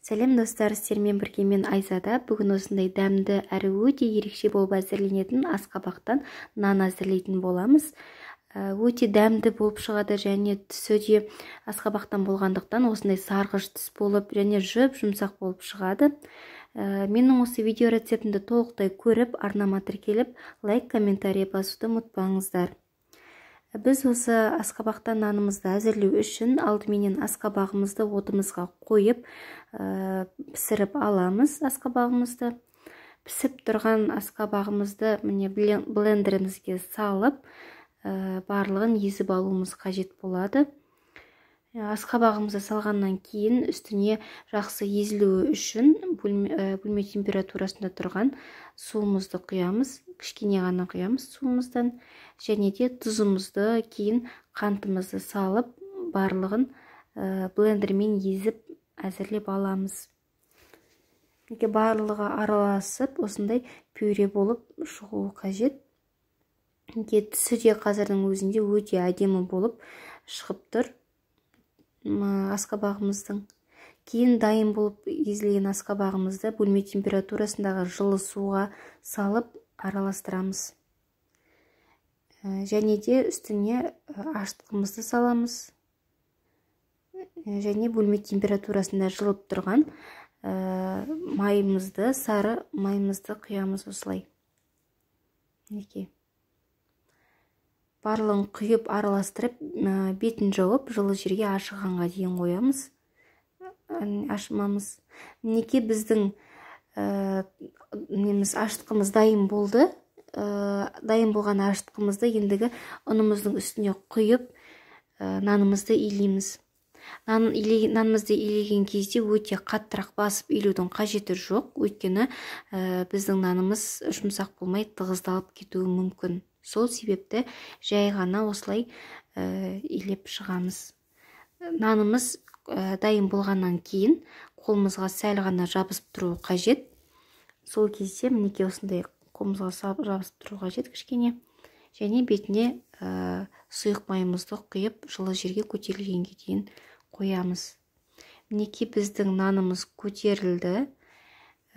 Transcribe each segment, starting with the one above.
Сәлем достар, сіздермен бірге мен Айзада. Бүгін осындай дәмді әрі өте ерекше болып әзірленетін асқабақтан нан әзірлейтін боламыз. Өте дәмді болып шығады және түсі де асқабақтан болғандықтан осындай сарғыш түс болып және жұмсақ болып шығады. Менің осы видео рецептімді толықтай көріп, арнама тіркеліп, лайк, комментарий басуды ұмытпаңыздар. Біз осы асқабақтан нанымызды әзірлеу үшін алдыменен асқабағымызды отымызға қойып, пісіріп аламыз асқабағымызды. Пісіп тұрған асқабағымызды блендерімізге салып, барлығын езіп алуымыз қажет болады. Асқабағымызды салғаннан кейін үстіне жақсы езілуі үшін бөлме температурасында тұрған суымызды құямыз. Кішкене ғана құямыз суымыздан. Және де тұзымызды, кейін қантымызды салып, барлығын блендермен езіп әзірлеп аламыз. Барлығы араласып, осындай пюре болып шығуы қажет. Түсі де қазірдің өзінде өте әдемі болып шығып тұр асқабағымыздың. Кейін дайын болып езілген асқабағымызды бөлме температурасындағы жылы суға салып араластырамыз. Және де үстіне ашытқымызды саламыз. Және бөлме температурасында жылып тұрған майымызды, сары майымызды құямыз осылай. Барлығын құйып араластырып, бетін жауып, жылы жерге ашығанға дейін қоямыз. Ашымамыз. Біздің ашытқымыз дайын болды. Дайын болған ашытқымызды ендігі ұнымыздың үстіне құйып, нанымызды илейміз. Нанымызды илеген кезде өте қаттырақ басып илеудің қажеті жоқ, өйткені біздің нанымыз жұмсақ болмай тығыздалып кетуі мүмкін. Сол себепті жай ғана осылай илеп шығамыз. Нанымыз дайын болғаннан кейін қолымызға сәл ғана жабысып тұру қажет. Сол кезде осындай қолымызға жабысып тұру қажет кішкене. Және бетіне сұйық майымызды құйып, жылы жерге көтерілгенге дейін қоямыз. Біздің нанымыз көтерілді.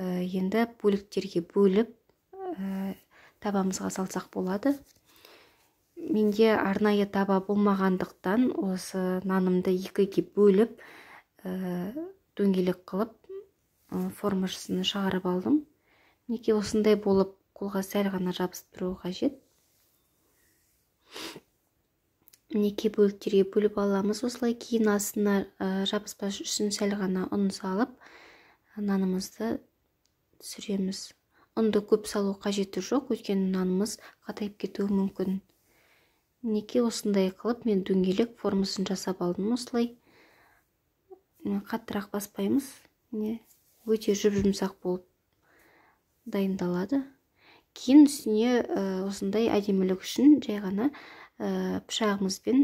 Енді бөліктерге бөліп табамызға салсақ болады. Менде арнайы таба болмағандықтан осы нанымды екіге бөліп, дөңгелек қылып, формашысын шығарып алдым. Осындай болып қолға сәл ғана жабысып тұру қажет. Бөліктерге бөліп аламыз осылай. Кейін астына жабыспас үшін сәл ғана ұн салып, нанымызды түсіреміз. Ұнды көп салу қажеті жоқ, өйткені нанымыз қатайып кетуі мүмкін. Осындай қылып, мен дөңгелек формасын жасап алдым осылай. Қаттырақ баспаймыз. Өте жұмсақ болып дайындалады. Кейін үстіне осындай әдемілік үшін жай ғана пышағымызбен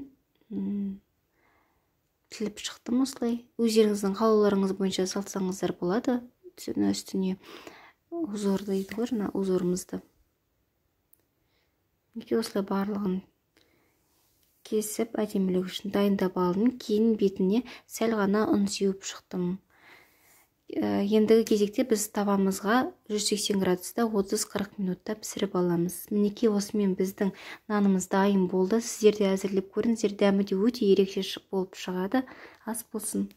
тіліп шықтым осылай. Өздеріңіздің қалауларыңыз бойынша салсаңыздар болады. Үстіне узор дейді ғой, узорымызды. Осылай барлығын кесіп, әдемілік үшін дайындап алдым. Кейін бетіне сәл ғана ұн сеуіп шықтым. Ендігі кезекте біз табамызға 180 градуста 30-40 минутта пісіріп аламыз. Осымен біздің нанымыз дайын болды. Сіздер де әзірлеп көріңіздер, дәмі де өте ерекше болып шығады. Ас болсын.